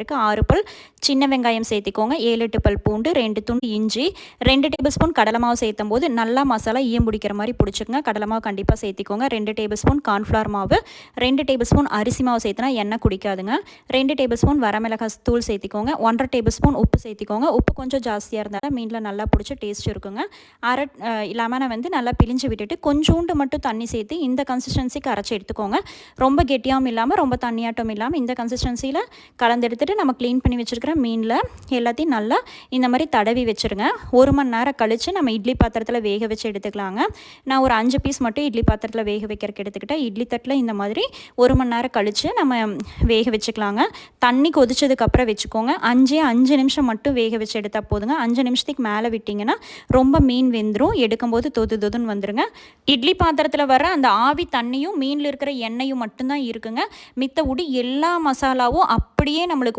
6 பல் சின்ன வெங்காயம் சேர்த்திக்கோங்க, 7-8 பல் பூண்டு, 2 துண்டு இஞ்சி, 2 டேபிள் ஸ்பூன் கடலை மாவு சேர்த்தும் போது நல்லா மசாலா ஈயம் பிடிக்கிற மாதிரி பிடிச்சிக்கங்க. கடலை மாவு கண்டிப்பாக சேர்த்திக்கோங்க. 2 டேபிள் ஸ்பூன் கார்ன்ஃப்ளவர் மாவு, 2 டேபிள் ஸ்பூன் அரிசி மாவு சேர்த்துனா எண்ணெய் குடிக்காதுங்க. 2 டேபிள் ஸ்பூன் வரமிளகாய் தூள் சேர்த்திக்கோங்க. 1.5 டேபிள் ஸ்பூன் உப்பு சேர்த்திக்கோங்க. உப்பு கொஞ்சம் ஜாஸ்தியாக இருந்தால் மீனில் நல்லா பிடிச்ச டேஸ்ட் இருக்குங்க. லெமனை வந்து நல்லா பிழிஞ்சு விட்டுட்டு கொஞ்சோண்டு மட்டும் தண்ணி சேர்த்து இந்த கன்சிஸ்டன்சிக்கு அரைச்சி எடுத்துக்கோங்க. ரொம்ப கெட்டியாகவும் இல்லாமல் ரொம்ப தண்ணியாட்டம் இல்லாமல் இந்த கன்சிஸ்டன்சியில் கலந்து நம்ம க்ளீன் பண்ணி வச்சுருக்கிற மீனில் எல்லாத்தையும் நல்லா இந்த மாதிரி தடவி வச்சுருங்க. 1 மணி நேரம் கழித்து நம்ம இட்லி பாத்திரத்தில் வேக வச்சு எடுத்துக்கலாங்க. நான் ஒரு 5 பீஸ் மட்டும் இட்லி பாத்திரத்தில் வேக வைக்கிறதுக்கு எடுத்துக்கிட்டேன். இட்லி தட்டில் இந்த மாதிரி 1 மணி நேரம் கழித்து நம்ம வேக வச்சுக்கலாங்க. தண்ணி கொதிச்சதுக்கப்புறம் வச்சுக்கோங்க. 5 நிமிஷம் மட்டும் வேக வச்சு எடுத்தால் போதுங்க. 5 நிமிஷத்துக்கு மேலே விட்டிங்கன்னா ரொம்ப மீன் வெந்துடும். எடுக்கும்போது தொதுன்னு வந்துடுங்க. இட்லி பாத்திரத்தில் வர அந்த ஆவி தண்ணியும் மீனில் இருக்கிற எண்ணெயும் மட்டும்தான் இருக்குங்க. மித்தபடி எல்லா மசாலாவும் அப்படியே நம்மளுக்கு